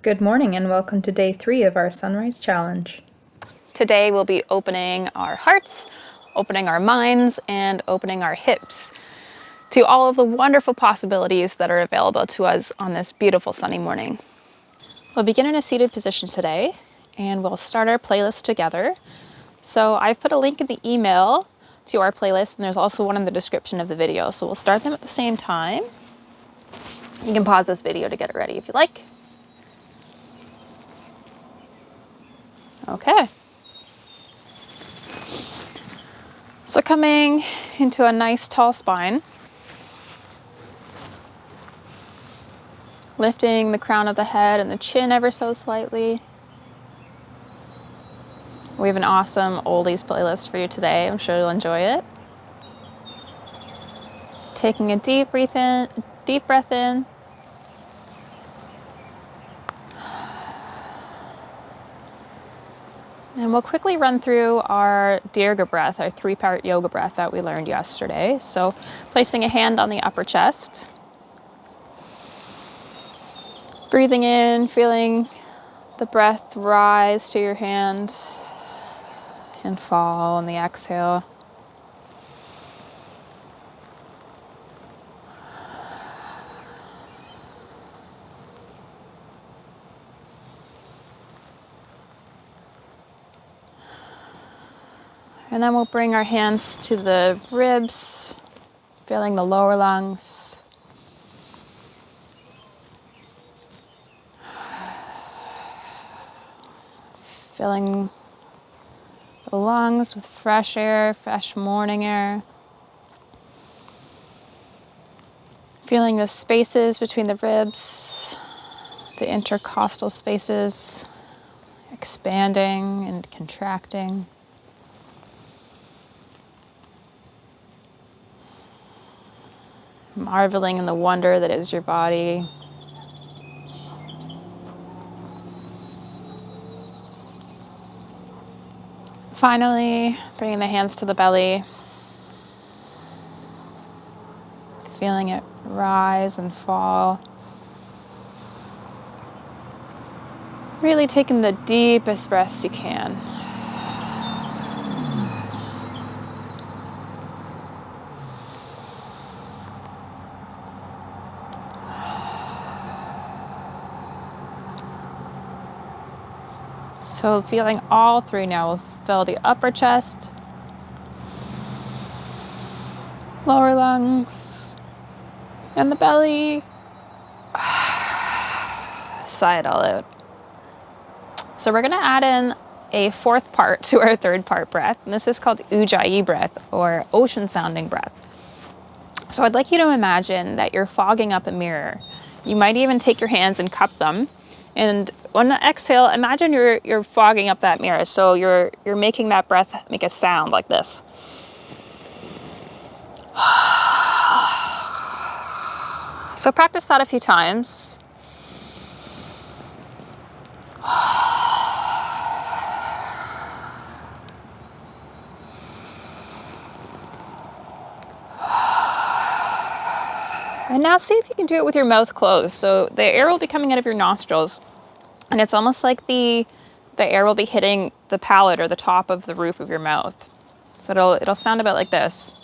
Good morning and welcome to day 3 of our Sunrise Challenge. Today we'll be opening our hearts, opening our minds, and opening our hips to all of the wonderful possibilities that are available to us on this beautiful sunny morning. We'll begin in a seated position today, and we'll start our playlist together. So I've put a link in the email to our playlist, and there's also one in the description of the video. So we'll start them at the same time. You can pause this video to get it ready if you like. Okay. So coming into a nice tall spine, lifting the crown of the head and the chin ever so slightly. We have an awesome oldies playlist for you today. I'm sure you'll enjoy it. Taking a deep breath in. And we'll quickly run through our Dirga breath, our 3-part yoga breath that we learned yesterday. So placing a hand on the upper chest. Breathing in, feeling the breath rise to your hand and fall on the exhale. And then we'll bring our hands to the ribs, feeling the lower lungs. Filling the lungs with fresh air, fresh morning air. Feeling the spaces between the ribs, the intercostal spaces, expanding and contracting. Marveling in the wonder that is your body. Finally, bringing the hands to the belly, feeling it rise and fall. Really taking the deepest breaths you can. So feeling all three now, we'll fill the upper chest, lower lungs, and the belly. Sigh it all out. So we're gonna add in a 4th part to our 3rd part breath, and this is called Ujjayi breath, or ocean sounding breath. So I'd like you to imagine that you're fogging up a mirror. You might even take your hands and cup them. And on the exhale, imagine you're fogging up that mirror. So you're making that breath make a sound like this. So practice that a few times. And now see if you can do it with your mouth closed. So the air will be coming out of your nostrils, and it's almost like the air will be hitting the palate or the top of the roof of your mouth. So it'll sound about like this.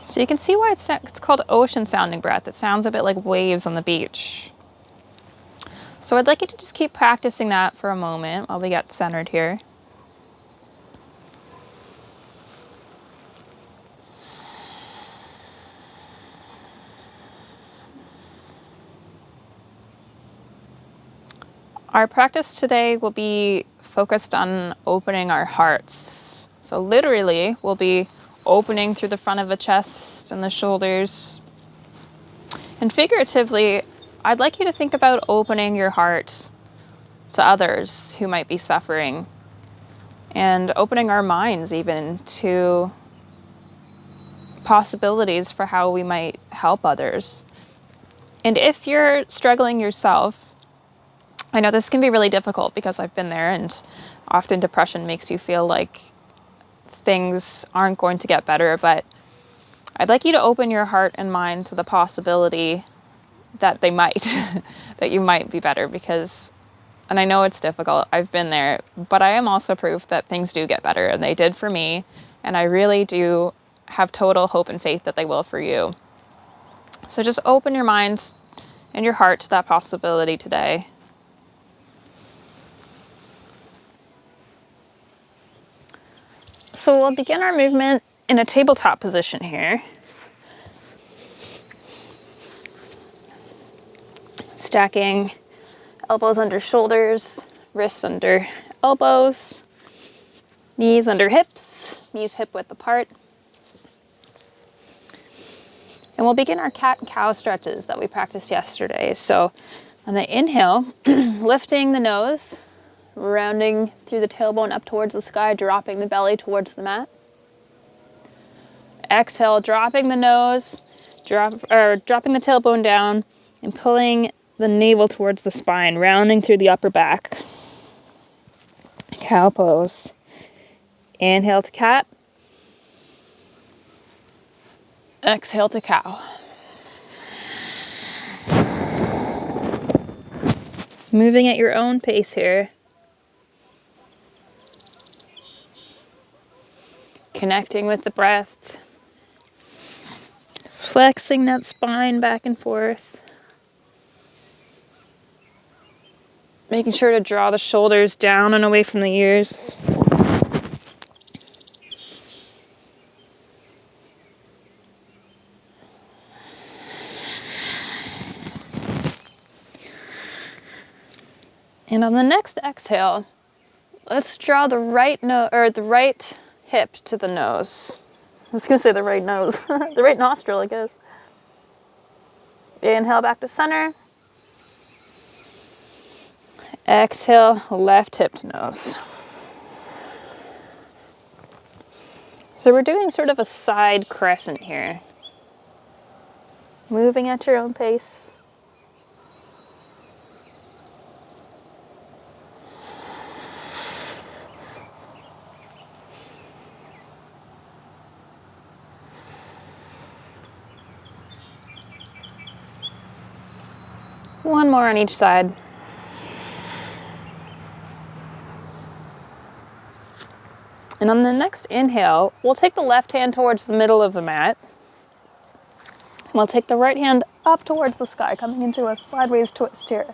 So you can see why it's called ocean sounding breath. It sounds a bit like waves on the beach. So I'd like you to just keep practicing that for a moment while we get centered here. Our practice today will be focused on opening our hearts. So literally, we'll be opening through the front of the chest and the shoulders. And figuratively, I'd like you to think about opening your heart to others who might be suffering and opening our minds even to possibilities for how we might help others. And if you're struggling yourself, I know this can be really difficult because I've been there, and often depression makes you feel like things aren't going to get better, but I'd like you to open your heart and mind to the possibility that they might, that you might be better, because, and I know it's difficult, I've been there, but I am also proof that things do get better, and they did for me, and I really do have total hope and faith that they will for you. So just open your minds and your heart to that possibility today. So we'll begin our movement in a tabletop position here. Stacking elbows under shoulders, wrists under elbows, knees under hips, knees hip width apart. And we'll begin our cat and cow stretches that we practiced yesterday. So on the inhale, lifting the nose, rounding through the tailbone up towards the sky, dropping the belly towards the mat. Exhale, dropping the nose, dropping the tailbone down and pulling the navel towards the spine, rounding through the upper back. Cow pose. Inhale to cat. Exhale to cow. Moving at your own pace here. Connecting with the breath. Flexing that spine back and forth. Making sure to draw the shoulders down and away from the ears. And on the next exhale, let's draw the right hip to the nose. I was going to say the right nose, the right nostril, I guess. Inhale back to center. Exhale, left hip to nose. So we're doing sort of a side crescent here. Moving at your own pace. One more on each side. And on the next inhale, we'll take the left hand towards the middle of the mat. We'll take the right hand up towards the sky, coming into a sideways twist here.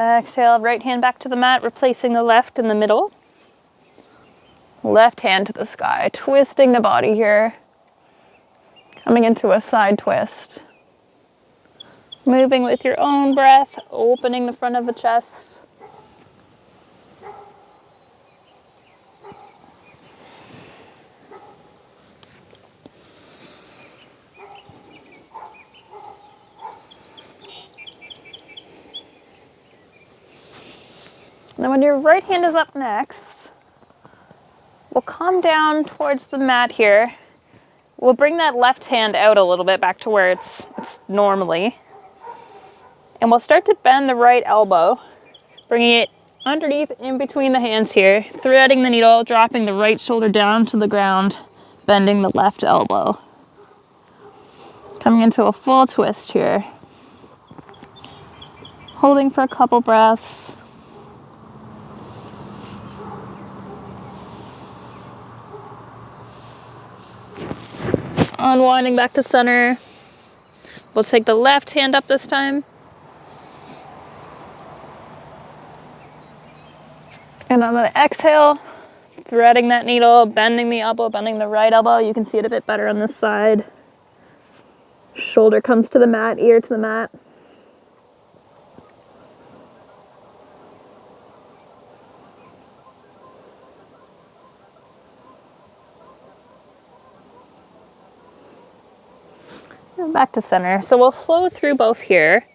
Exhale, right hand back to the mat, replacing the left in the middle. Left hand to the sky, twisting the body here, coming into a side twist. Moving with your own breath, opening the front of the chest. Now when your right hand is up next, we'll come down towards the mat here. We'll bring that left hand out a little bit back to where it's normally. And we'll start to bend the right elbow, bringing it underneath in between the hands here, threading the needle, dropping the right shoulder down to the ground, bending the left elbow. Coming into a full twist here. Holding for a couple breaths. Unwinding back to center. We'll take the left hand up this time. And on the exhale, threading that needle, bending the elbow, bending the right elbow. You can see it a bit better on this side. Shoulder comes to the mat, ear to the mat. And back to center. So we'll flow through both here.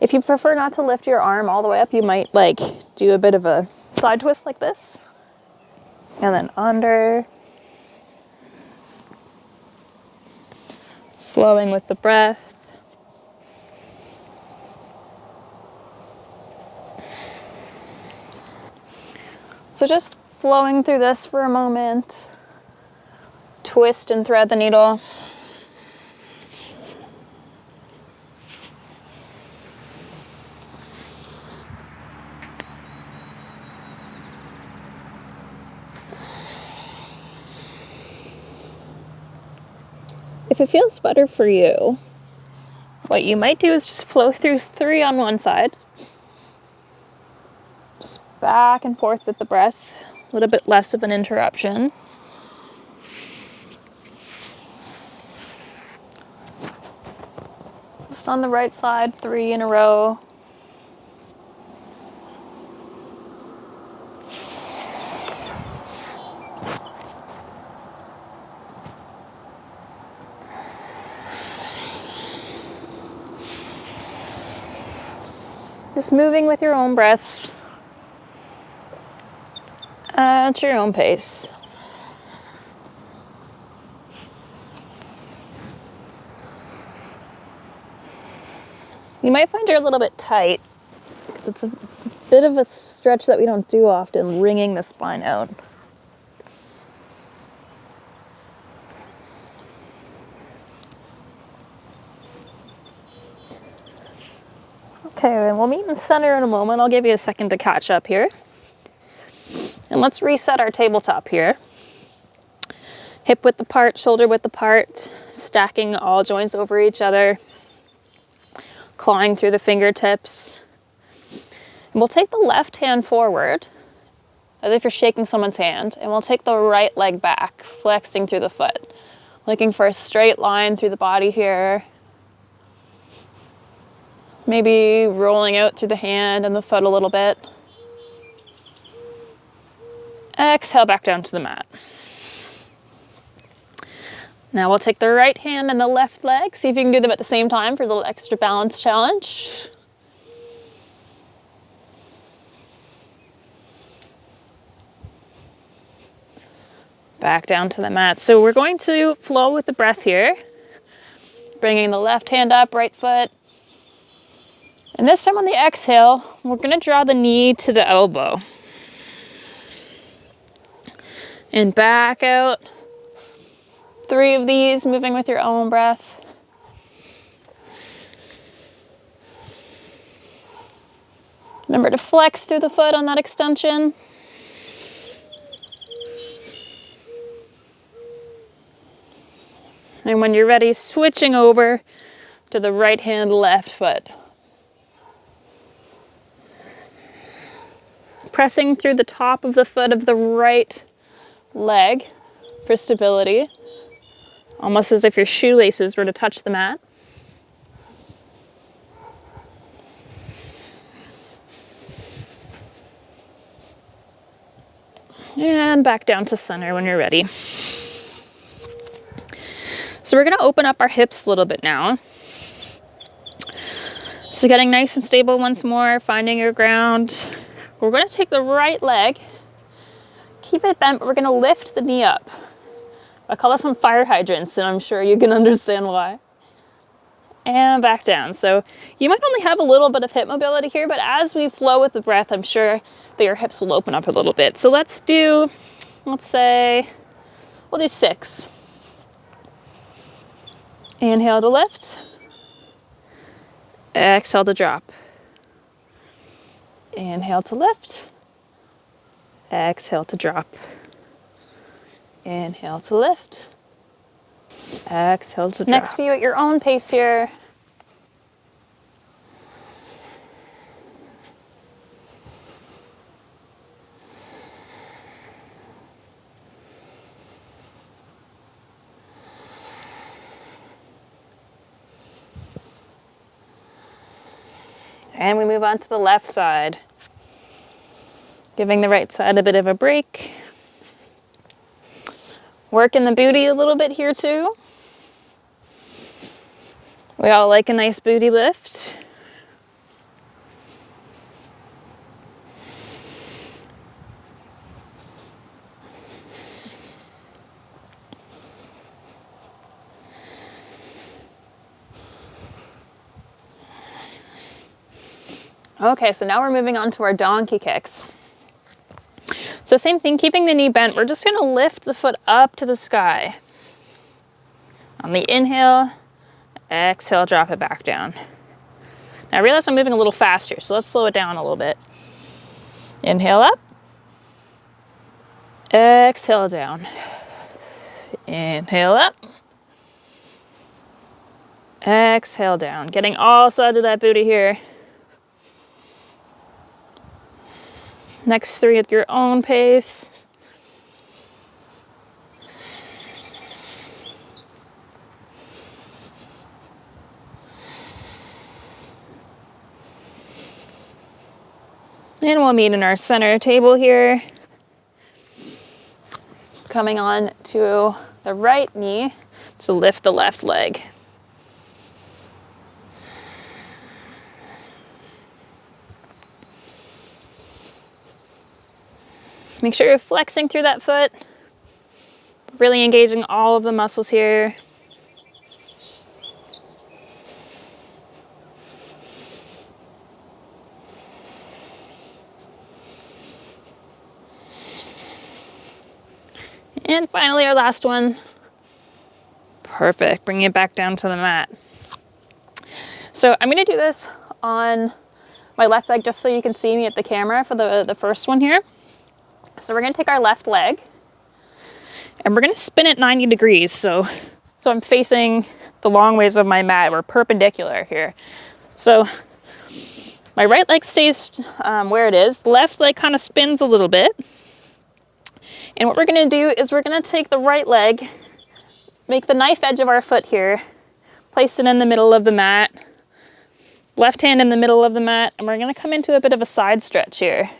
If you prefer not to lift your arm all the way up, you might like do a bit of a side twist like this. And then under. Flowing with the breath. So just flowing through this for a moment. Twist and thread the needle. If it feels better for you, what you might do is just flow through 3 on one side. Just back and forth with the breath, a little bit less of an interruption. Just on the right side, 3 in a row. Just moving with your own breath at your own pace. You might find you're a little bit tight. It's a bit of a stretch that we don't do often, wringing the spine out. Okay, and we'll meet in center in a moment. I'll give you a second to catch up here. And let's reset our tabletop here. Hip width apart, shoulder width apart, stacking all joints over each other, clawing through the fingertips. And we'll take the left hand forward, as if you're shaking someone's hand, and we'll take the right leg back, flexing through the foot. Looking for a straight line through the body here. Maybe rolling out through the hand and the foot a little bit. Exhale back down to the mat. Now we'll take the right hand and the left leg. See if you can do them at the same time for a little extra balance challenge. Back down to the mat. So we're going to flow with the breath here. Bringing the left hand up, right foot. And this time on the exhale, we're going to draw the knee to the elbow. And back out. 3 of these, moving with your own breath. Remember to flex through the foot on that extension. And when you're ready, switching over to the right hand, left foot. Pressing through the top of the foot of the right leg for stability. Almost as if your shoelaces were to touch the mat. And back down to center when you're ready. So we're going to open up our hips a little bit now. So getting nice and stable once more, finding your ground. We're going to take the right leg, keep it bent, but we're going to lift the knee up. I call this one fire hydrants, and I'm sure you can understand why. And back down. So you might only have a little bit of hip mobility here, but as we flow with the breath, I'm sure that your hips will open up a little bit. So let's say, we'll do 6. Inhale to lift. Exhale to drop. Inhale to lift. Exhale to drop. Inhale to lift. Exhale to drop. Next few at your own pace here. And we move on to the left side. Giving the right side a bit of a break. Working the booty a little bit here too. We all like a nice booty lift. Okay, so now we're moving on to our donkey kicks. So same thing, keeping the knee bent, we're just gonna lift the foot up to the sky. On the inhale, exhale, drop it back down. Now I realize I'm moving a little faster, so let's slow it down a little bit. Inhale up, exhale down. Inhale up, exhale down. Getting all sides of that booty here. Next 3 at your own pace. And we'll meet in our center table here. Coming on to the right knee to lift the left leg. Make sure you're flexing through that foot, really engaging all of the muscles here. And finally, our last one. Perfect, bringing it back down to the mat. So I'm gonna do this on my left leg just so you can see me at the camera for the first one here. So we're gonna take our left leg and we're gonna spin it 90 degrees. So I'm facing the long ways of my mat. We're perpendicular here. So my right leg stays where it is. Left leg kind of spins a little bit. And what we're gonna do is we're gonna take the right leg, make the knife edge of our foot here, place it in the middle of the mat, left hand in the middle of the mat, and we're gonna come into a bit of a side stretch here.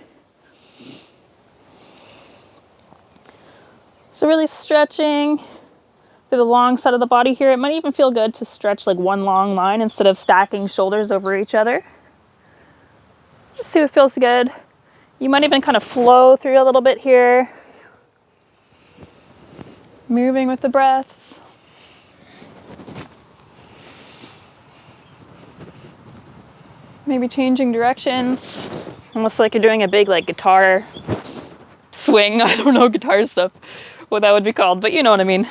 So really stretching through the long side of the body here. It might even feel good to stretch like one long line instead of stacking shoulders over each other. Just see what feels good. You might even kind of flow through a little bit here. Moving with the breath. Maybe changing directions. Almost like you're doing a big like guitar swing. I don't know guitar stuff, what that would be called, but you know what I mean.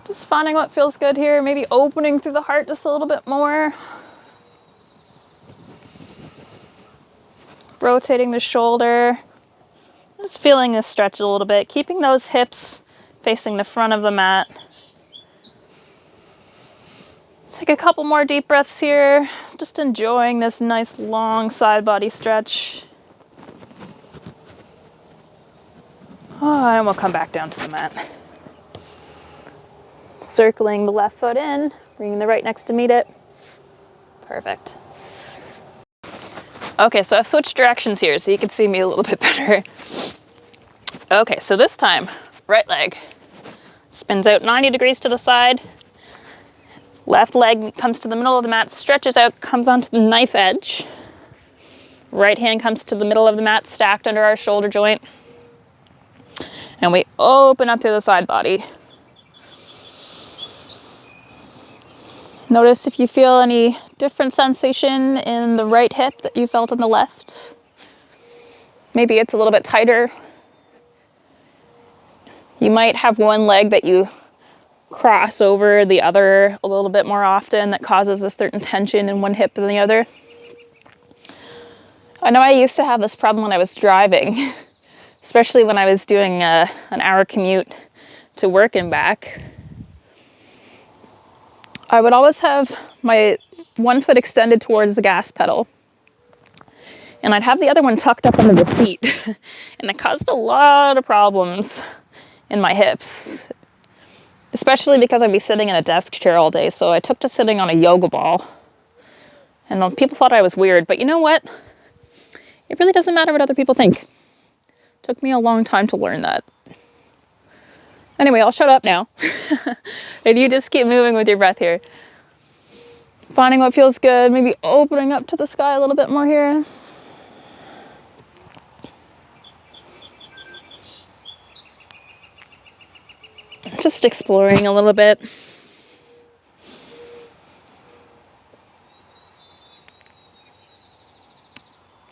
Just finding what feels good here. Maybe opening through the heart just a little bit more. Rotating the shoulder. Just feeling this stretch a little bit, keeping those hips facing the front of the mat. Take a couple more deep breaths here, just enjoying this nice long side body stretch. Oh, and we'll come back down to the mat. Circling the left foot in, bringing the right next to meet it. Perfect. Okay, so I've switched directions here so you can see me a little bit better. Okay, so this time, right leg spins out 90 degrees to the side. Left leg comes to the middle of the mat, stretches out, comes onto the knife edge. Right hand comes to the middle of the mat, stacked under our shoulder joint. And we open up through the side body. Notice if you feel any different sensation in the right hip that you felt in the left. Maybe it's a little bit tighter. You might have one leg that you cross over the other a little bit more often that causes a certain tension in one hip than the other. I know I used to have this problem when I was driving, especially when I was doing an hour commute to work and back. I would always have my one foot extended towards the gas pedal, and I'd have the other one tucked up under the seat, and it caused a lot of problems in my hips, especially because I'd be sitting in a desk chair all day. So I took to sitting on a yoga ball, and people thought I was weird, but you know what? It really doesn't matter what other people think. It took me a long time to learn that. Anyway, I'll shut up now. And you just keep moving with your breath here. Finding what feels good, maybe opening up to the sky a little bit more here. Just exploring a little bit.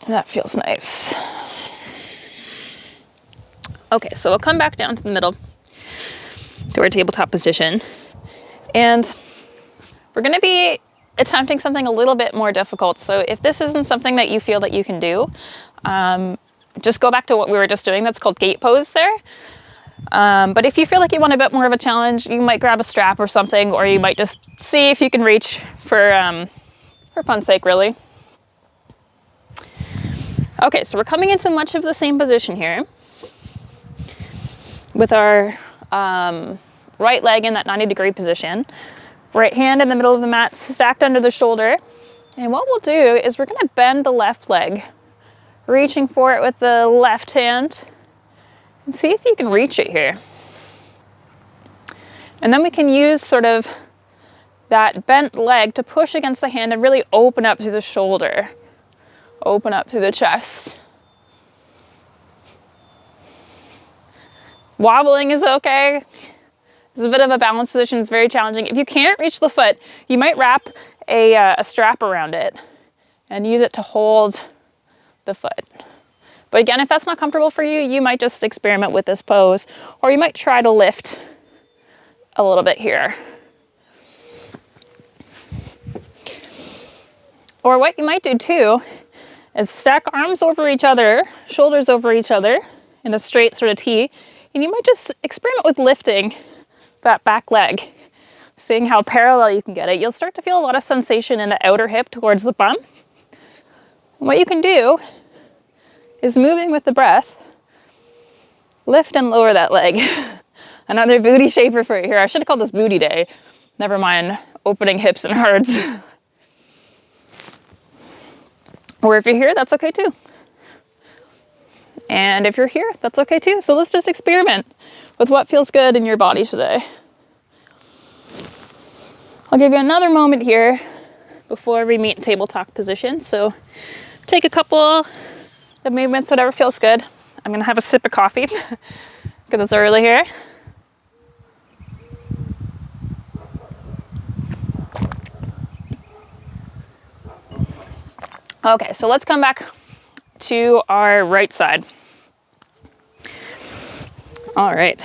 That feels nice. Okay, so we'll come back down to the middle, to our tabletop position. And we're gonna be attempting something a little bit more difficult. So if this isn't something that you feel that you can do, just go back to what we were just doing. That's called gate pose there. But if you feel like you want a bit more of a challenge, you might grab a strap or something, or you might just see if you can reach for fun's sake, really. Okay, so we're coming into much of the same position here with our right leg in that 90-degree position, right hand in the middle of the mat, stacked under the shoulder. And what we'll do is we're gonna bend the left leg, reaching for it with the left hand, and see if you can reach it here. And then we can use sort of that bent leg to push against the hand and really open up through the shoulder, open up through the chest. Wobbling is okay. It's a bit of a balance position. It's very challenging. If you can't reach the foot, you might wrap a strap around it and use it to hold the foot. But again, if that's not comfortable for you, you might just experiment with this pose, or you might try to lift a little bit here. Or what you might do too is stack arms over each other, shoulders over each other in a straight sort of T, and you might just experiment with lifting that back leg, seeing how parallel you can get it. You'll start to feel a lot of sensation in the outer hip towards the bum. And what you can do is, moving with the breath, lift and lower that leg. Another booty shaper for you here. I should have called this booty day. Never mind opening hips and hearts. Or if you're here, that's okay too. And if you're here, that's okay too. So let's just experiment with what feels good in your body today. I'll give you another moment here before we meet tabletop position. So take a couple of movements, whatever feels good. I'm gonna have a sip of coffee because it's early here. Okay, so let's come back to our right side. All right.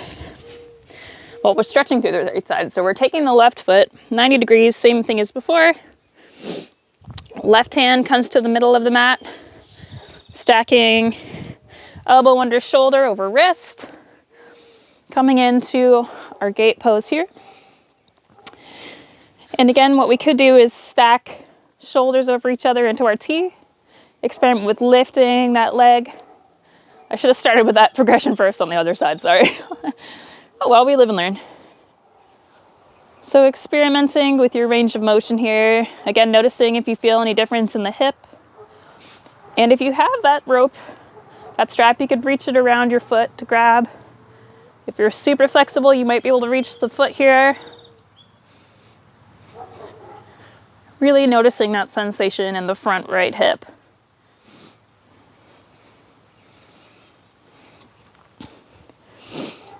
Well, we're stretching through the right side. So we're taking the left foot, 90 degrees, same thing as before. Left hand comes to the middle of the mat, stacking elbow under shoulder over wrist, coming into our gate pose here. And again, what we could do is stack shoulders over each other into our T, experiment with lifting that leg. I should have started with that progression first on the other side, sorry. Oh well, we live and learn. So experimenting with your range of motion here. Again, noticing if you feel any difference in the hip. And if you have that rope, that strap, you could reach it around your foot to grab. If you're super flexible, you might be able to reach the foot here. Really noticing that sensation in the front right hip.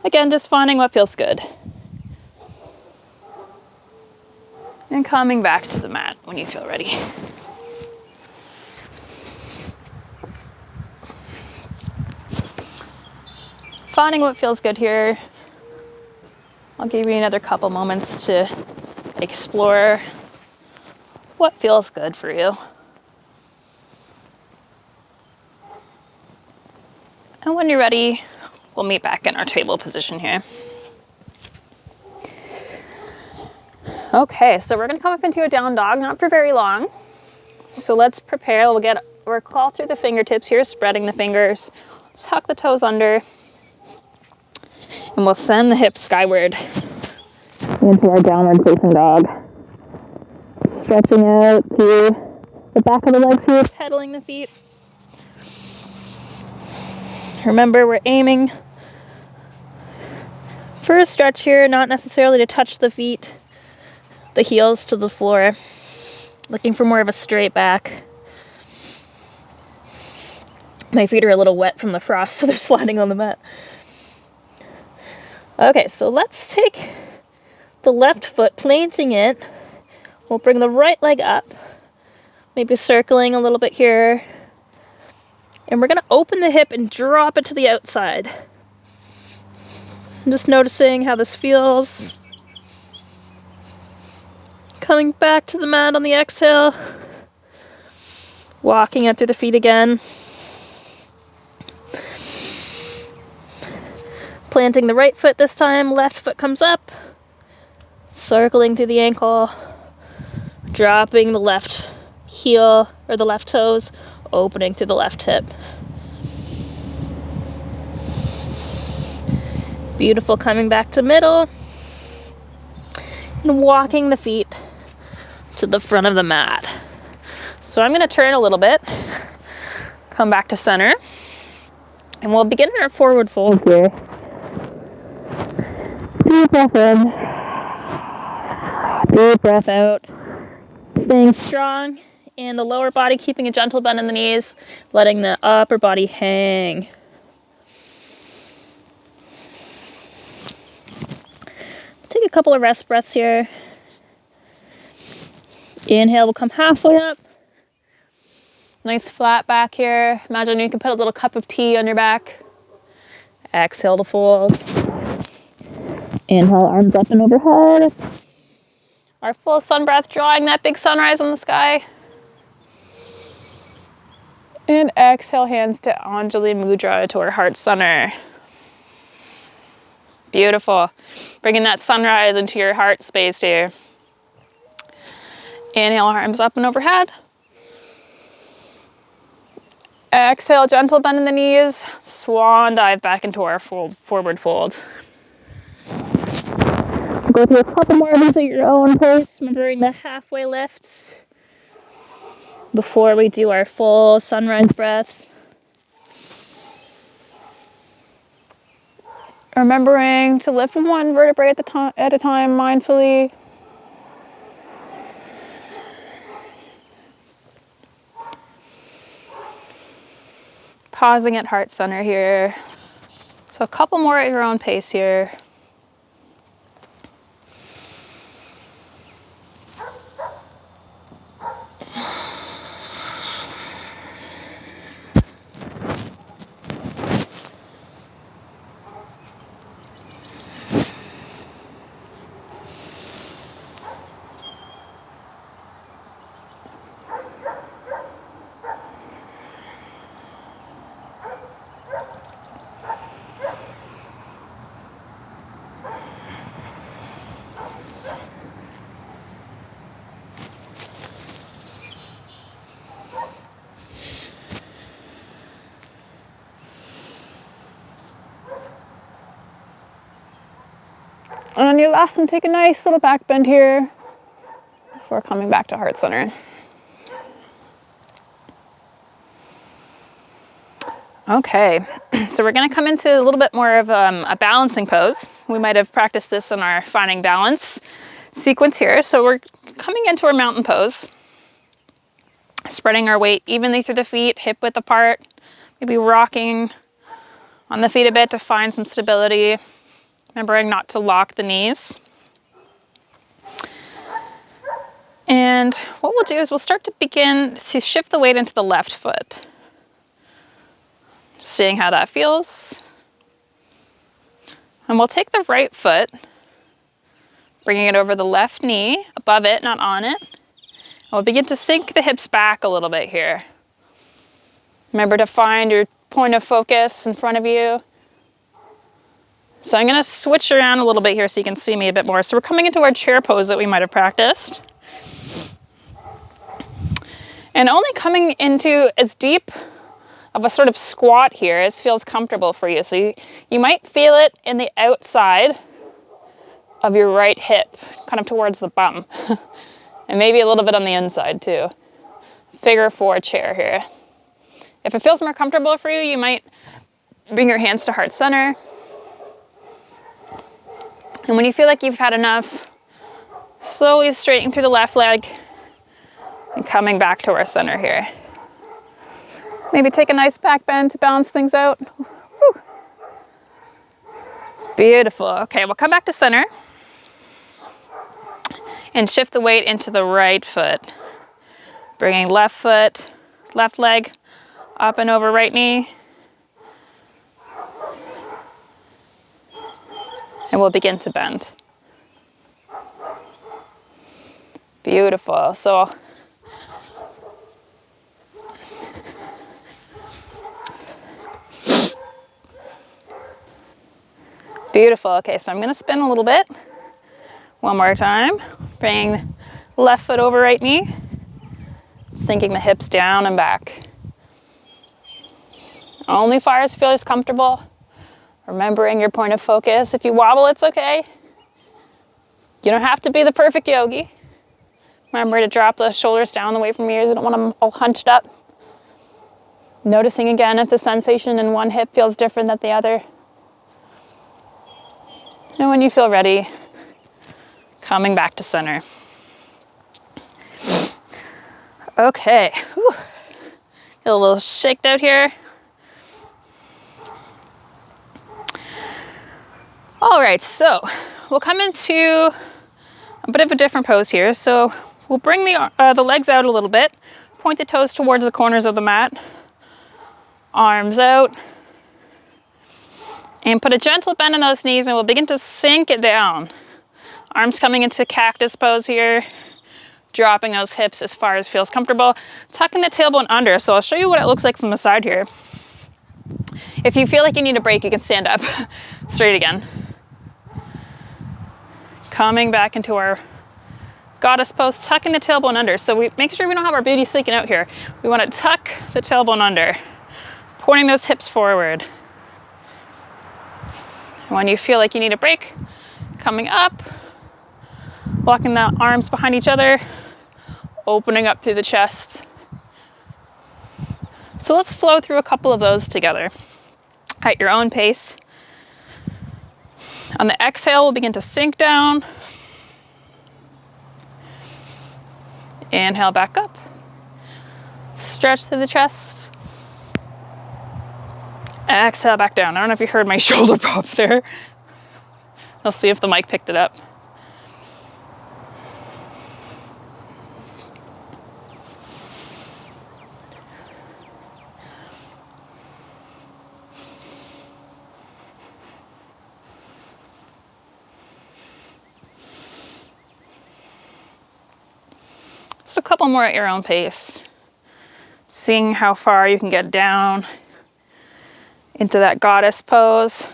Again, just finding what feels good. And coming back to the mat when you feel ready. Finding what feels good here. I'll give you another couple moments to explore what feels good for you. And when you're ready, we'll meet back in our table position here. Okay, so we're gonna come up into a down dog, not for very long. So let's prepare. We'll claw through the fingertips here, spreading the fingers. Tuck the toes under. And we'll send the hips skyward into our downward facing dog. Stretching out to the back of the legs here, pedaling the feet. Remember, we're aiming for a stretch here, not necessarily to touch the feet, the heels to the floor. Looking for more of a straight back. My feet are a little wet from the frost, so they're sliding on the mat. Okay, so let's take the left foot, planting it. We'll bring the right leg up, maybe circling a little bit here. And we're gonna open the hip and drop it to the outside. I'm just noticing how this feels. Coming back to the mat on the exhale. Walking it through the feet again. Planting the right foot this time, left foot comes up. Circling through the ankle. Dropping the left heel or the left toes, opening through the left hip. Beautiful, coming back to middle. And walking the feet to the front of the mat. So I'm gonna turn a little bit, come back to center, and we'll begin our forward fold here. Deep breath in, deep breath out. Staying strong in the lower body, keeping a gentle bend in the knees, letting the upper body hang. Take a couple of rest breaths here. Inhale, we'll come halfway up. Nice flat back here. Imagine you can put a little cup of tea on your back. Exhale to fold. Inhale, arms up and overhead. Our full sun breath, drawing that big sunrise on the sky. And exhale, hands to Anjali Mudra, to our heart center. Beautiful. Bringing that sunrise into your heart space here. Inhale, arms up and overhead. Exhale, gentle bend in the knees. Swan dive back into our forward fold. Go through a couple more of these at your own pace, remembering the halfway lift before we do our full sunrise breath. Remembering to lift one vertebrae at a time mindfully. Pausing at heart center here. So a couple more at your own pace here. And on your last one, take a nice little back bend here before coming back to heart center. Okay, so we're gonna come into a little bit more of a balancing pose. We might have practiced this in our finding balance sequence here. So we're coming into our mountain pose, spreading our weight evenly through the feet, hip width apart, maybe rocking on the feet a bit to find some stability. Remembering not to lock the knees. And what we'll do is we'll start to begin to shift the weight into the left foot. Seeing how that feels. And we'll take the right foot, bringing it over the left knee, above it, not on it. And we'll begin to sink the hips back a little bit here. Remember to find your point of focus in front of you. So I'm gonna switch around a little bit here so you can see me a bit more. So we're coming into our chair pose that we might have practiced. And only coming into as deep of a sort of squat here as feels comfortable for you. So you might feel it in the outside of your right hip, kind of towards the bum. And maybe a little bit on the inside too. Figure 4 chair here. If it feels more comfortable for you, you might bring your hands to heart center. And when you feel like you've had enough, slowly straightening through the left leg and coming back to our center here. Maybe take a nice back bend to balance things out. Whew. Beautiful. Okay, we'll come back to center and shift the weight into the right foot. Bringing left foot, left leg Up and over right knee. And we'll begin to bend. Beautiful. So beautiful. Okay, so I'm going to spin a little bit. One more time. Bring left foot over right knee. Sinking the hips down and back. Only far as feels comfortable. Remembering your point of focus. If you wobble, it's okay. You don't have to be the perfect yogi. Remember to drop the shoulders down away from your ears. You don't want them all hunched up. Noticing again if the sensation in one hip feels different than the other. And when you feel ready, coming back to center. Okay. Whew. Feel a little shaked out here. All right, so we'll come into a bit of a different pose here. So we'll bring the legs out a little bit, point the toes towards the corners of the mat, arms out, and put a gentle bend in those knees, and we'll begin to sink it down. Arms coming into cactus pose here, dropping those hips as far as feels comfortable, tucking the tailbone under. So I'll show you what it looks like from the side here. If you feel like you need a break, you can stand up straight again. Coming back into our goddess pose, tucking the tailbone under. So we make sure we don't have our booty sticking out here. We want to tuck the tailbone under, pointing those hips forward. When you feel like you need a break, coming up, walking the arms behind each other, opening up through the chest. So let's flow through a couple of those together at your own pace. On the exhale, we'll begin to sink down. Inhale back up. Stretch through the chest. Exhale back down. I don't know if you heard my shoulder pop there. I'll see if the mic picked it up. Just a couple more at your own pace. Seeing how far you can get down into that goddess pose.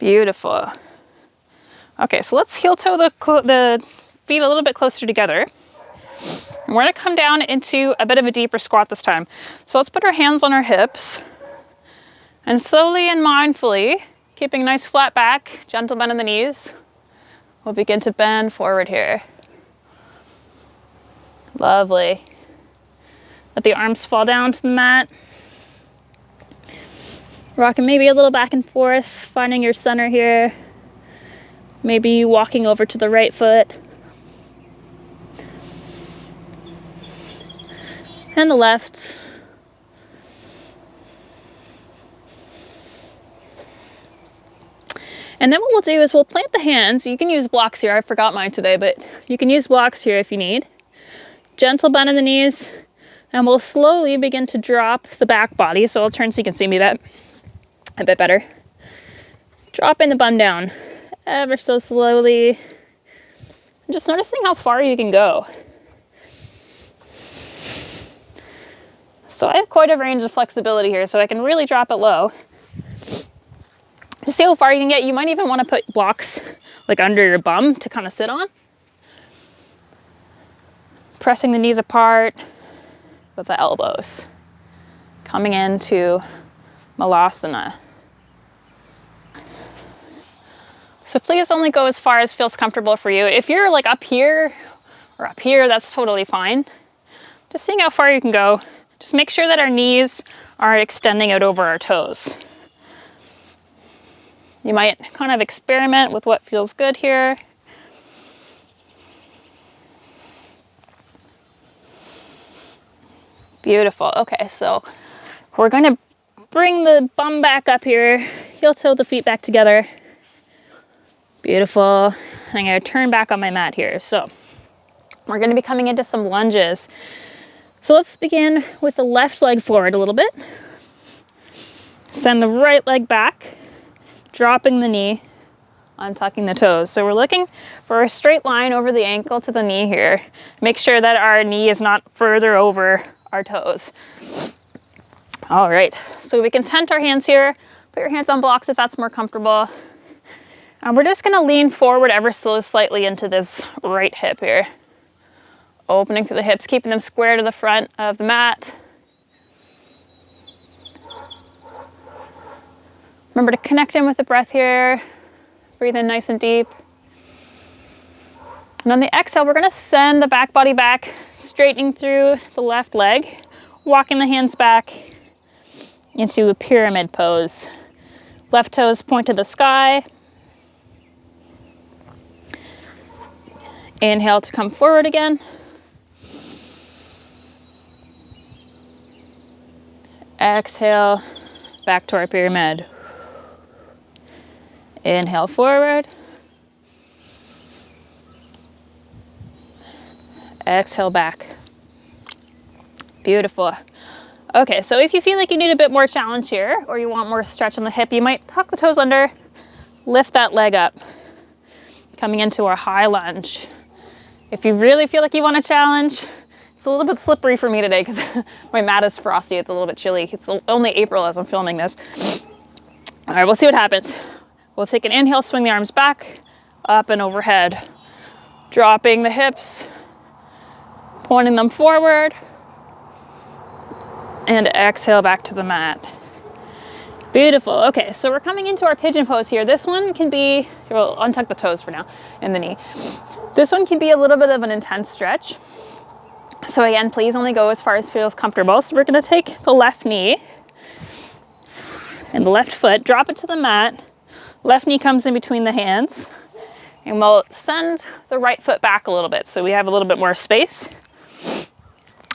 Beautiful. Okay, so let's heel toe the feet a little bit closer together. And we're gonna come down into a bit of a deeper squat this time. So let's put our hands on our hips and slowly and mindfully, keeping a nice flat back, gentle bend in the knees, we'll begin to bend forward here. Lovely. Let the arms fall down to the mat. Rocking maybe a little back and forth, finding your center here. Maybe walking over to the right foot. And the left. And then what we'll do is we'll plant the hands. You can use blocks here. I forgot mine today, but you can use blocks here if you need. Gentle bend in the knees. And we'll slowly begin to drop the back body. So I'll turn so you can see me a bit better. Dropping the bum down ever so slowly. And just noticing how far you can go. So I have quite a range of flexibility here, so I can really drop it low. To see how far you can get, you might even want to put blocks like under your bum to kind of sit on. Pressing the knees apart with the elbows. Coming into Malasana. So please only go as far as feels comfortable for you. If you're like up here or up here, that's totally fine. Just seeing how far you can go. Just make sure that our knees aren't extending out over our toes. You might kind of experiment with what feels good here. Beautiful. Okay, so we're going to bring the bum back up here. Heel toe the feet back together. Beautiful. I'm going to turn back on my mat here. So We're going to be coming into some lunges. So let's begin with the left leg forward a little bit. Send the right leg back, dropping the knee, untucking the toes. So we're looking for a straight line over the ankle to the knee here. Make sure that our knee is not further over our toes. All right, so we can tent our hands here. Put your hands on blocks if that's more comfortable. And we're just gonna lean forward ever so slightly into this right hip here. Opening through the hips, keeping them square to the front of the mat. Remember to connect in with the breath here. Breathe in nice and deep. And on the exhale, we're gonna send the back body back, straightening through the left leg, walking the hands back into a pyramid pose. Left toes point to the sky. Inhale to come forward again. Exhale, back to our pyramid. Inhale forward. Exhale back. Beautiful. Okay, so if you feel like you need a bit more challenge here, or you want more stretch on the hip, you might tuck the toes under, lift that leg up, coming into our high lunge. If you really feel like you want a challenge, it's a little bit slippery for me today because my mat is frosty. It's a little bit chilly. It's only April as I'm filming this. All right, we'll see what happens. We'll take an inhale, swing the arms back, up and overhead. Dropping the hips, pointing them forward, and exhale back to the mat. Beautiful. Okay, so we're coming into our pigeon pose here. This one can be, we'll untuck the toes for now and the knee. This one can be a little bit of an intense stretch. So again, please only go as far as feels comfortable. So we're gonna take the left knee and the left foot, drop it to the mat. Left knee comes in between the hands, and we'll send the right foot back a little bit so we have a little bit more space.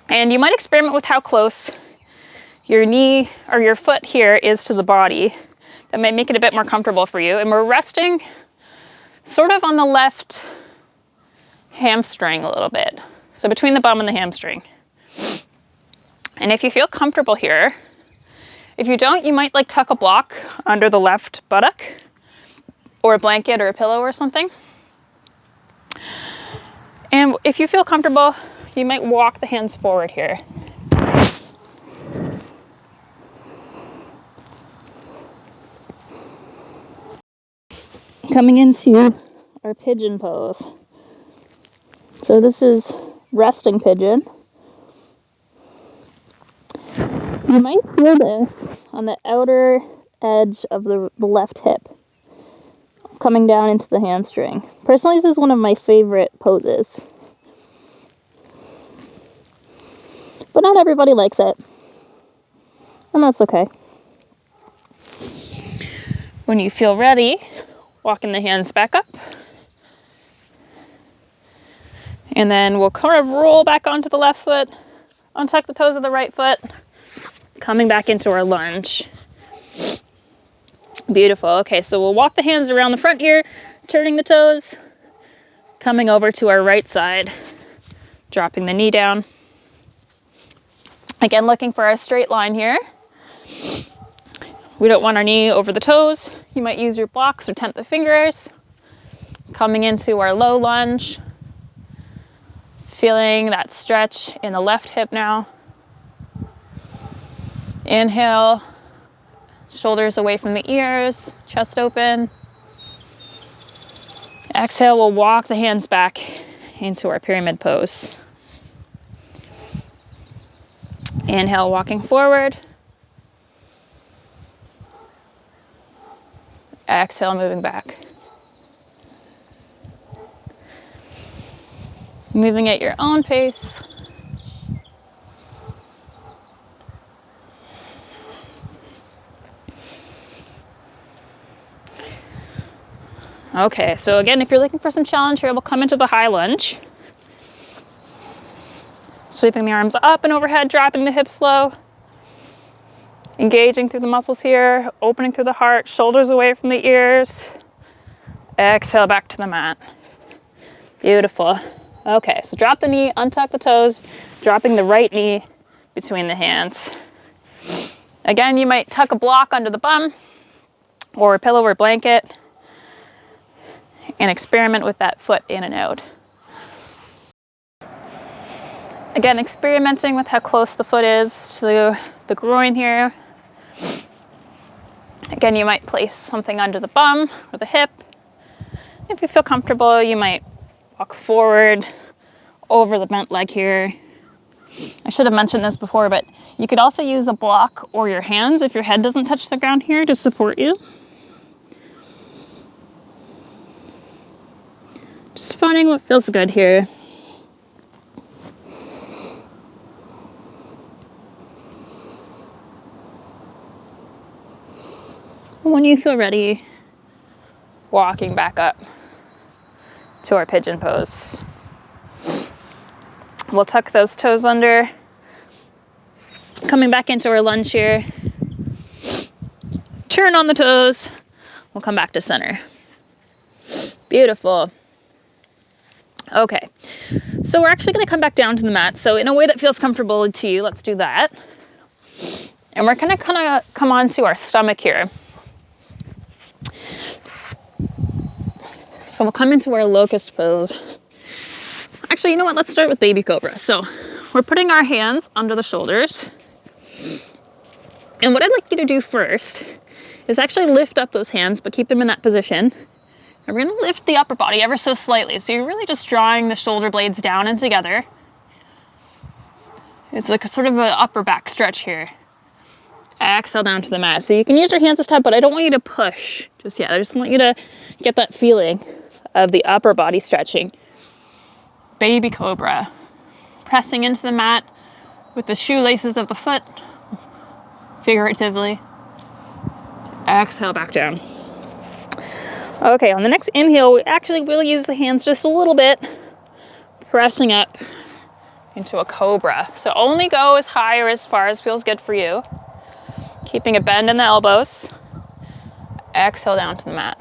And you might experiment with how close your knee or your foot here is to the body. That might make it a bit more comfortable for you. And we're resting sort of on the left hamstring a little bit. So between the bum and the hamstring. And if you feel comfortable here, if you don't, you might like tuck a block under the left buttock or a blanket or a pillow or something. And if you feel comfortable, you might walk the hands forward here. Coming into our pigeon pose. So this is resting pigeon. You might feel this on the outer edge of the left hip, coming down into the hamstring. Personally, this is one of my favorite poses. But not everybody likes it, and that's okay. When you feel ready, walking the hands back up. And then we'll kind of roll back onto the left foot, untuck the toes of the right foot, coming back into our lunge. Beautiful. Okay, so we'll walk the hands around the front here, turning the toes, coming over to our right side, dropping the knee down. Again, looking for a straight line here. We don't want our knee over the toes. You might use your blocks or tent the fingers. Coming into our low lunge. Feeling that stretch in the left hip now. Inhale, shoulders away from the ears, chest open. Exhale, we'll walk the hands back into our pyramid pose. Inhale, walking forward. Exhale, moving back. Moving at your own pace. Okay, so again, if you're looking for some challenge here, we'll come into the high lunge. Sweeping the arms up and overhead, dropping the hips low. Engaging through the muscles here, opening through the heart, shoulders away from the ears. Exhale back to the mat. Beautiful. Okay, so drop the knee, untuck the toes, dropping the right knee between the hands. Again, you might tuck a block under the bum or a pillow or blanket and experiment with that foot in and out. Again, experimenting with how close the foot is to the groin here. Again, you might place something under the bum or the hip. If you feel comfortable, you might walk forward over the bent leg here. I should have mentioned this before, but you could also use a block or your hands if your head doesn't touch the ground here to support you. Just finding what feels good here. When you feel ready, walking back up to our pigeon pose. We'll tuck those toes under, coming back into our lunge here. Turn on the toes. We'll come back to center. Beautiful. Okay, so we're actually going to come back down to the mat. So in a way that feels comfortable to you, let's do that. And we're going to kind of come onto our stomach here. So we'll come into our locust pose. Actually, you know what? Let's start with baby cobra. So we're putting our hands under the shoulders. And what I'd like you to do first is actually lift up those hands, but keep them in that position. And we're going to lift the upper body ever so slightly. So you're really just drawing the shoulder blades down and together. It's like a sort of an upper back stretch here. Exhale down to the mat. So you can use your hands this time, but I don't want you to push just yet. I just want you to get that feeling of the upper body stretching. Baby cobra. Pressing into the mat with the shoelaces of the foot, figuratively. Exhale back down. Okay, on the next inhale, we actually will use the hands just a little bit, pressing up into a cobra. So only go as high or as far as feels good for you. Keeping a bend in the elbows. Exhale down to the mat.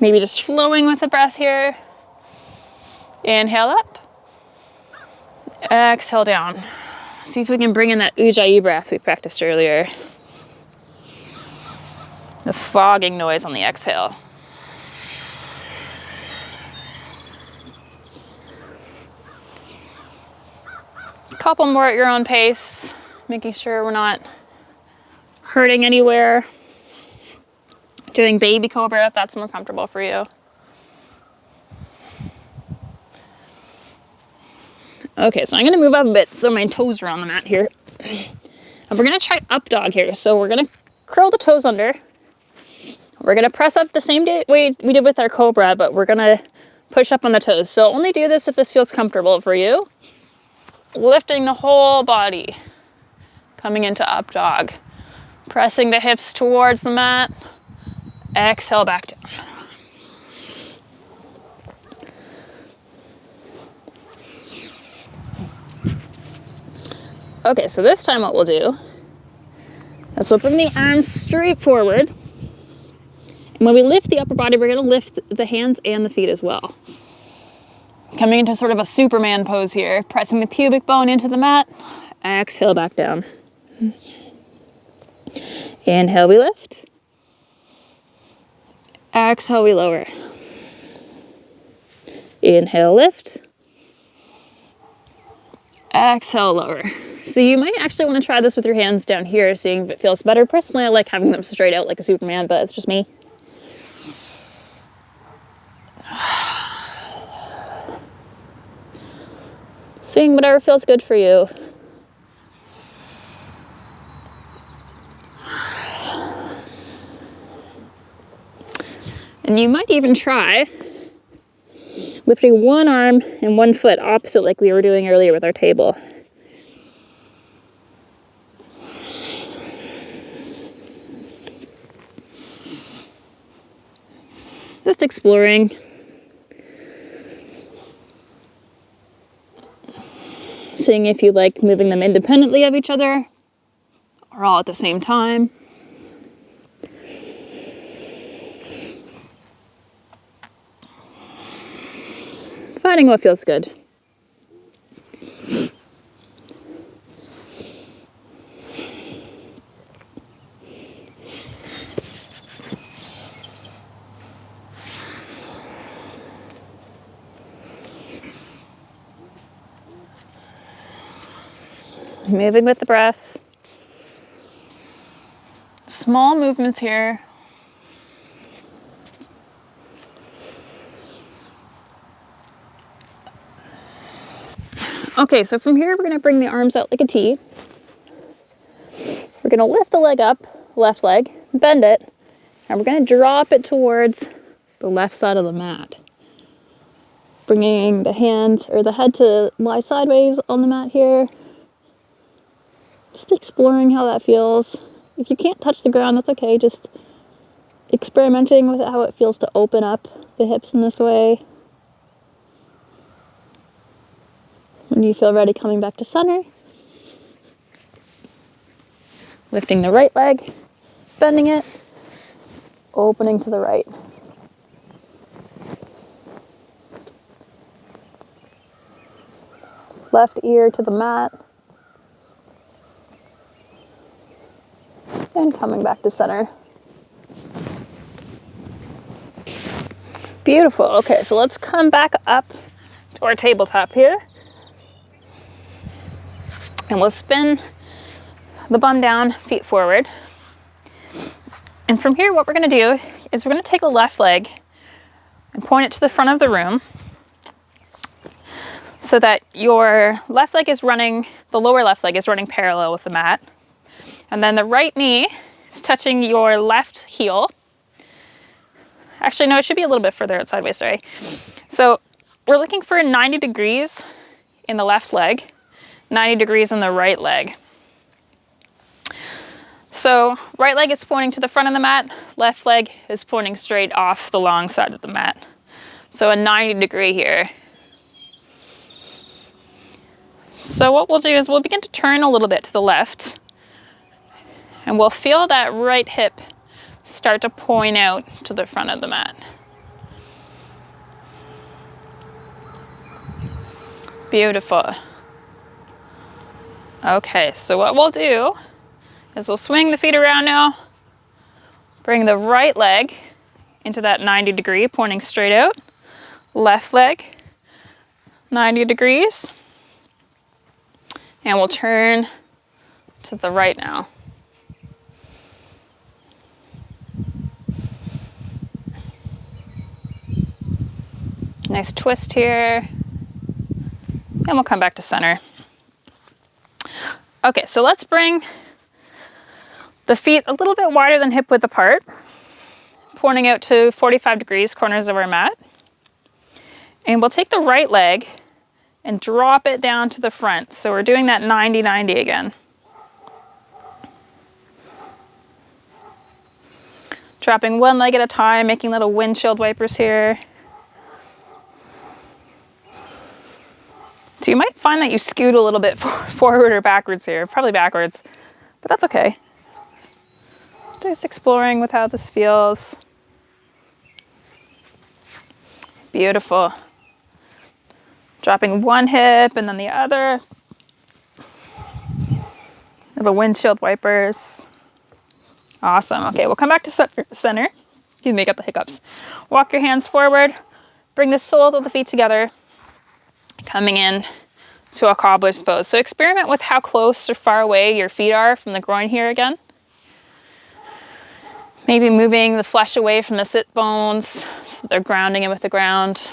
Maybe just flowing with the breath here. Inhale up. Exhale down. See if we can bring in that ujjayi breath we practiced earlier. The fogging noise on the exhale. A couple more at your own pace, making sure we're not hurting anywhere. Doing baby cobra if that's more comfortable for you. Okay, so I'm gonna move up a bit so my toes are on the mat here. And we're gonna try up dog here. So we're gonna curl the toes under. We're gonna press up the same way we did with our cobra, but we're gonna push up on the toes. So only do this if this feels comfortable for you. Lifting the whole body. Coming into up dog. Pressing the hips towards the mat. Exhale back down. Okay, so this time what we'll do is we'll bring the arms straight forward. And when we lift the upper body, we're going to lift the hands and the feet as well. Coming into sort of a Superman pose here, pressing the pubic bone into the mat. Exhale back down. Inhale, we lift. Exhale, we lower. Inhale, lift. Exhale, lower. So you might actually want to try this with your hands down here, seeing if it feels better. Personally, I like having them straight out like a Superman, but it's just me. Seeing whatever feels good for you. And you might even try lifting one arm and one foot opposite like we were doing earlier with our table. Just exploring. Seeing if you like moving them independently of each other or all at the same time. finding what feels good. Moving with the breath. Small movements here. Okay, so from here, we're gonna bring the arms out like a T. We're gonna lift the leg up, left leg, bend it, and we're gonna drop it towards the left side of the mat. Bringing the hand or the head to lie sideways on the mat here. Just exploring how that feels. If you can't touch the ground, that's okay. Just experimenting with how it feels to open up the hips in this way. When you feel ready, coming back to center. Lifting the right leg, bending it, opening to the right. Left ear to the mat. And coming back to center. Beautiful. Okay, so let's come back up to our tabletop here. And we'll spin the bum down, feet forward. And from here, what we're gonna do is we're gonna take the left leg and point it to the front of the room so that your left leg is running, the lower left leg is running parallel with the mat. And then the right knee is touching your left heel. Actually, no, it should be a little bit further out sideways, sorry. So we're looking for 90 degrees in the left leg, 90 degrees in the right leg. So right leg is pointing to the front of the mat, left leg is pointing straight off the long side of the mat. So a 90 degree here. So what we'll do is we'll begin to turn a little bit to the left, and we'll feel that right hip start to point out to the front of the mat. Beautiful. Okay, so what we'll do is we'll swing the feet around now, bring the right leg into that 90 degree, pointing straight out, left leg, 90 degrees, and we'll turn to the right now. Nice twist here, and we'll come back to center. Okay, so let's bring the feet a little bit wider than hip width apart, pointing out to 45 degrees, corners of our mat. And we'll take the right leg and drop it down to the front. So we're doing that 90-90 again. Dropping one leg at a time, making little windshield wipers here. So you might find that you scoot a little bit forward or backwards here, probably backwards, but that's okay. Just exploring with how this feels. Beautiful. Dropping one hip and then the other. Little windshield wipers. Awesome. Okay, we'll come back to center. Excuse me, got the hiccups. Walk your hands forward. Bring the soles of the feet together. Coming in to a cobbler's pose. So experiment with how close or far away your feet are from the groin here again. Maybe moving the flesh away from the sit bones so they're grounding in with the ground.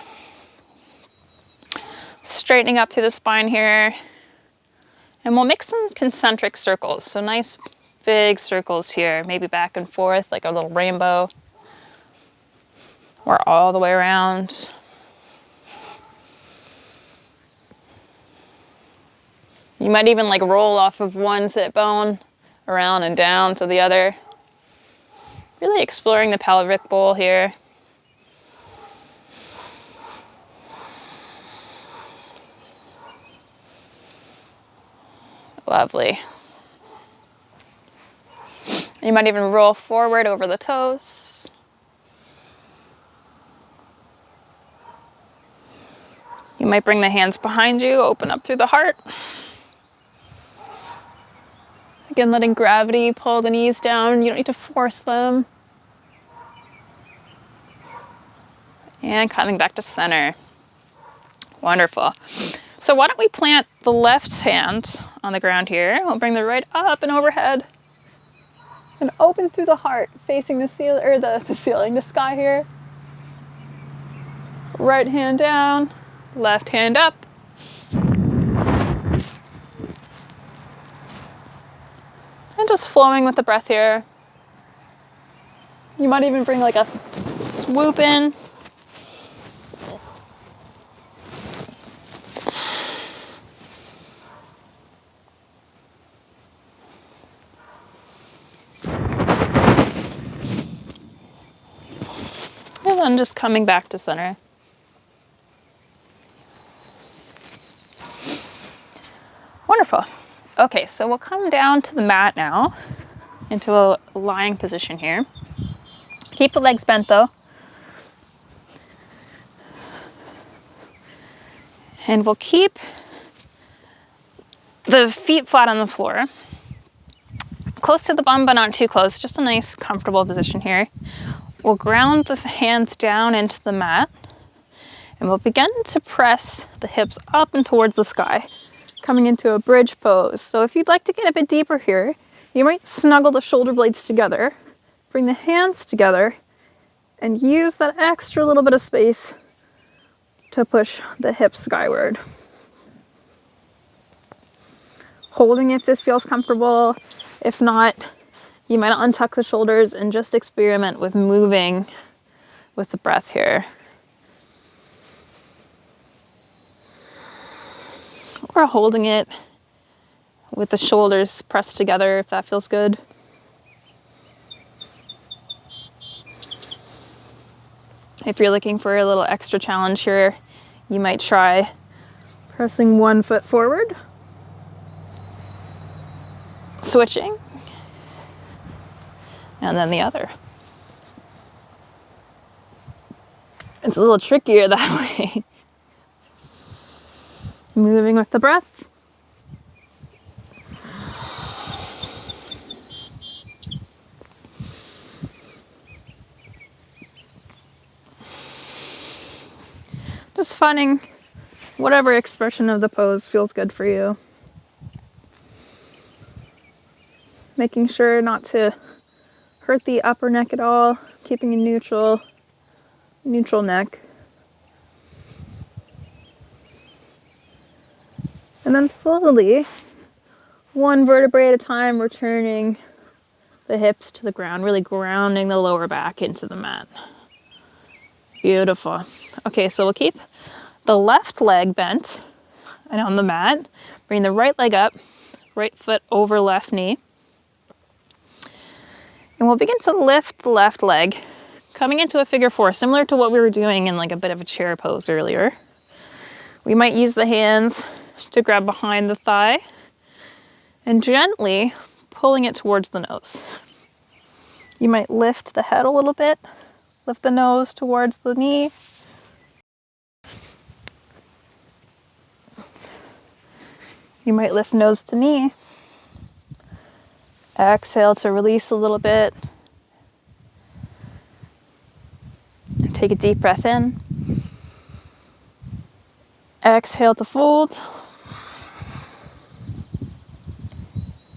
Straightening up through the spine here. And we'll make some concentric circles. So nice big circles here, maybe back and forth like a little rainbow. Or all the way around. You might even like roll off of one sit bone around and down to the other. Really exploring the pelvic bowl here. Lovely. You might even roll forward over the toes. You might bring the hands behind you, open up through the heart. Again, letting gravity pull the knees down. You don't need to force them. And coming back to center. Wonderful. So why don't we plant the left hand on the ground here. We'll bring the right up and overhead. And open through the heart, facing the ceiling, or the ceiling, the sky here. Right hand down, left hand up. And just flowing with the breath here. You might even bring like a swoop in. And then just coming back to center. Wonderful. Okay, so we'll come down to the mat now, into a lying position here. Keep the legs bent though. And we'll keep the feet flat on the floor. Close to the bum, but not too close. Just a nice, comfortable position here. We'll ground the hands down into the mat. And we'll begin to press the hips up and towards the sky, coming into a bridge pose. So if you'd like to get a bit deeper here, you might snuggle the shoulder blades together, bring the hands together, and use that extra little bit of space to push the hips skyward. Holding if this feels comfortable. If not, you might untuck the shoulders and just experiment with moving with the breath here. Or holding it with the shoulders pressed together if that feels good. If you're looking for a little extra challenge here, you might try pressing one foot forward, switching, and then the other. It's a little trickier that way. Moving with the breath. Just finding whatever expression of the pose feels good for you. Making sure not to hurt the upper neck at all, keeping a neutral neck. And then slowly, one vertebrae at a time, returning the hips to the ground, really grounding the lower back into the mat. Beautiful. Okay, so we'll keep the left leg bent and on the mat. Bring the right leg up, right foot over left knee. And we'll begin to lift the left leg, coming into a figure four, similar to what we were doing in like a bit of a chair pose earlier. We might use the hands to grab behind the thigh and gently pulling it towards the nose. You might lift the head a little bit, lift the nose towards the knee. You might lift nose to knee. Exhale to release a little bit. And take a deep breath in. Exhale to fold.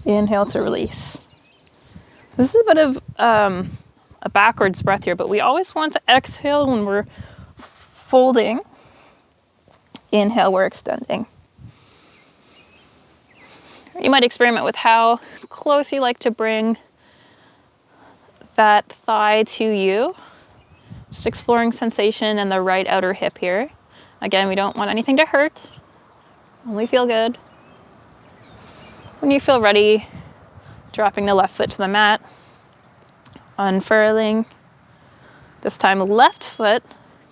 Inhale to release. This is a bit of a backwards breath here, but we always want to exhale when we're folding. Inhale, we're extending. You might experiment with how close you like to bring that thigh to you. Just exploring sensation in the right outer hip here. Again, we don't want anything to hurt, only feel good. When you feel ready, dropping the left foot to the mat, unfurling. This time, left foot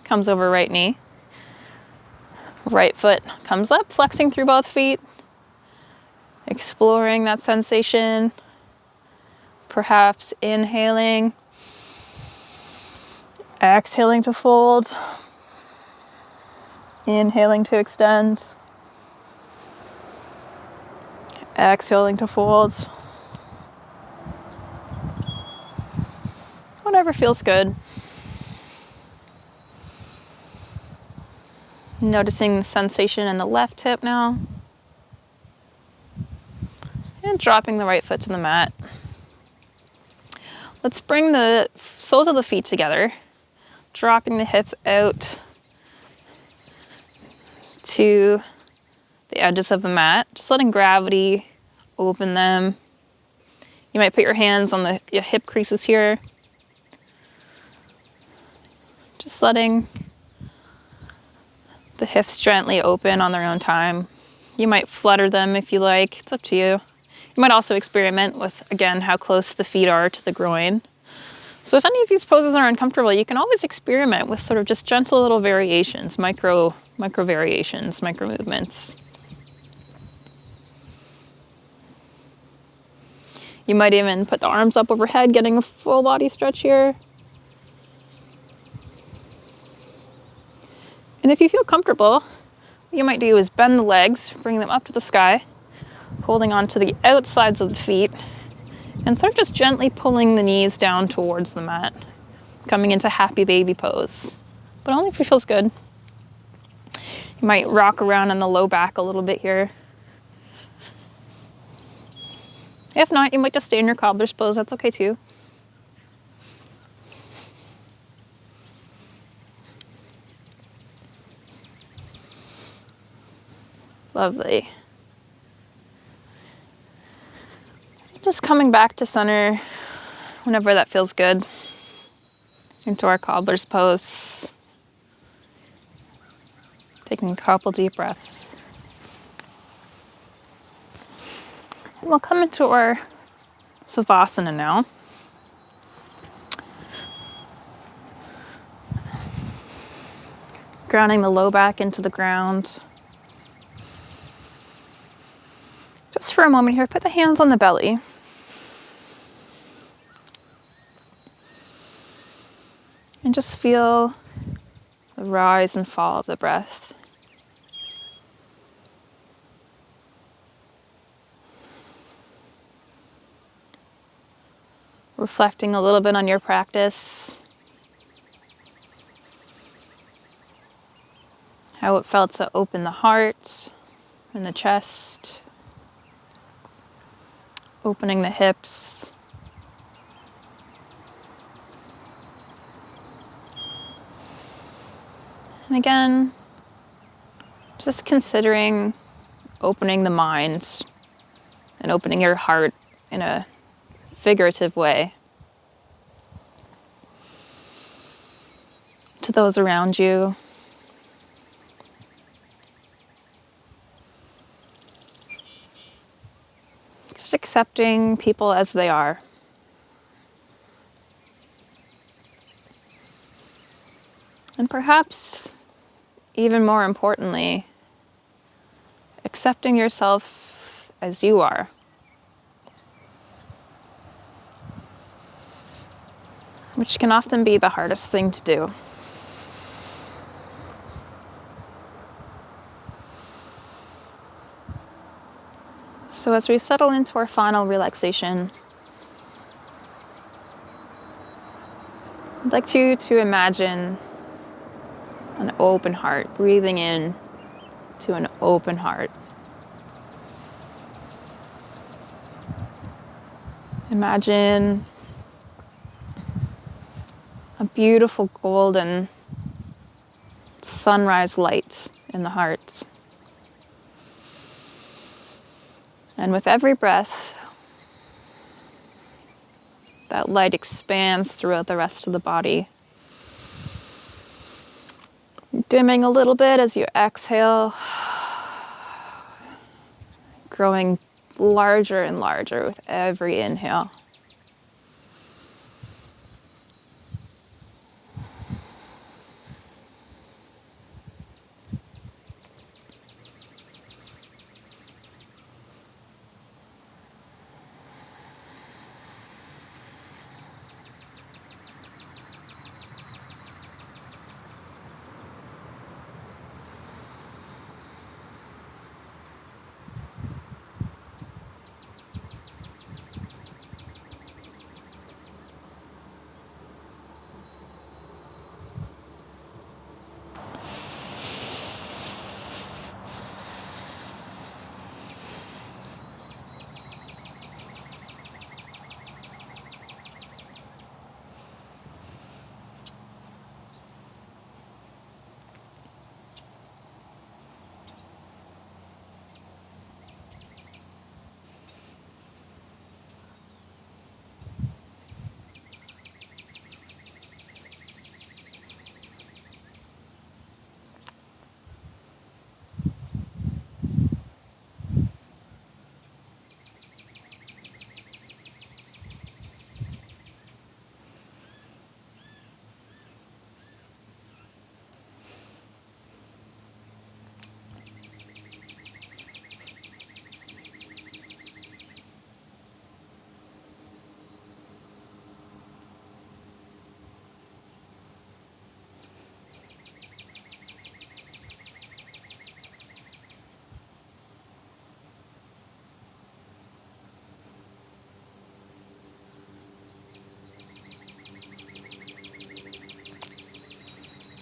comes over right knee. Right foot comes up, flexing through both feet. Exploring that sensation. Perhaps inhaling. Exhaling to fold. Inhaling to extend. Exhaling to fold. Whatever feels good. Noticing the sensation in the left hip now. And dropping the right foot to the mat. Let's bring the soles of the feet together, dropping the hips out to the edges of the mat, just letting gravity open them. You might put your hands on your hip creases here. Just letting the hips gently open on their own time. You might flutter them if you like, it's up to you. You might also experiment with, again, how close the feet are to the groin. So if any of these poses are uncomfortable, you can always experiment with sort of just gentle little variations, micro variations, micro movements. You might even put the arms up overhead, getting a full body stretch here. And if you feel comfortable, what you might do is bend the legs, bring them up to the sky, holding on to the outsides of the feet, and sort of just gently pulling the knees down towards the mat, coming into happy baby pose, but only if it feels good. You might rock around on the low back a little bit here. If not, you might just stay in your cobbler's pose, that's okay too. Lovely. Just coming back to center whenever that feels good. Into our cobbler's pose. Taking a couple deep breaths. And we'll come into our Savasana now. Grounding the low back into the ground. Just for a moment here, put the hands on the belly. And just feel the rise and fall of the breath. Reflecting a little bit on your practice. How it felt to open the heart and the chest. Opening the hips. And again, just considering opening the mind and opening your heart in a figurative way to those around you. Just accepting people as they are. And perhaps, even more importantly, accepting yourself as you are. Which can often be the hardest thing to do. So as we settle into our final relaxation, I'd like you to imagine an open heart, breathing in to an open heart. Imagine a beautiful golden sunrise light in the heart. And with every breath, that light expands throughout the rest of the body. Dimming a little bit as you exhale, growing larger and larger with every inhale.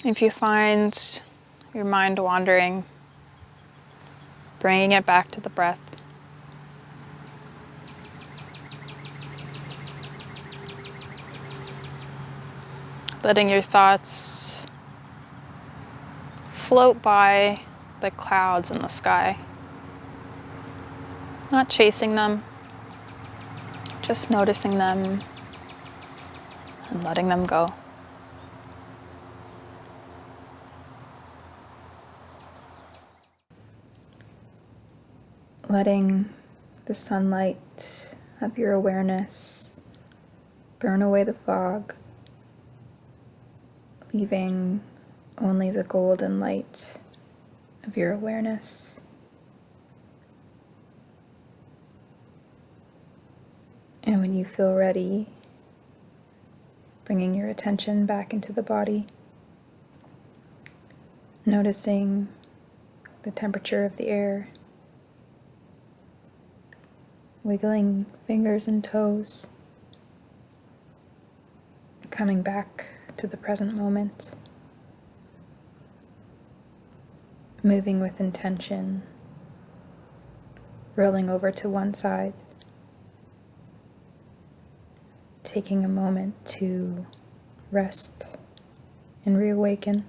If you find your mind wandering, bringing it back to the breath. Letting your thoughts float by the clouds in the sky. Not chasing them, just noticing them and letting them go. Letting the sunlight of your awareness burn away the fog, leaving only the golden light of your awareness. And when you feel ready, bringing your attention back into the body, noticing the temperature of the air, wiggling fingers and toes, coming back to the present moment, moving with intention, rolling over to one side, taking a moment to rest and reawaken,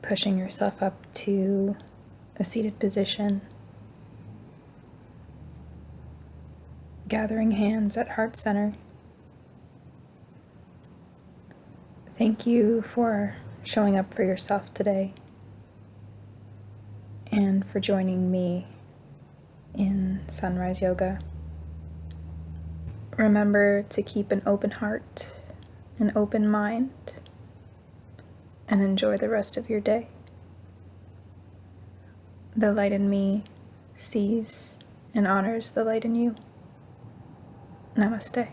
pushing yourself up to a seated position, gathering hands at heart center. Thank you for showing up for yourself today and for joining me in Sunrise Yoga. Remember to keep an open heart, an open mind, and enjoy the rest of your day. The light in me sees and honors the light in you. Namaste.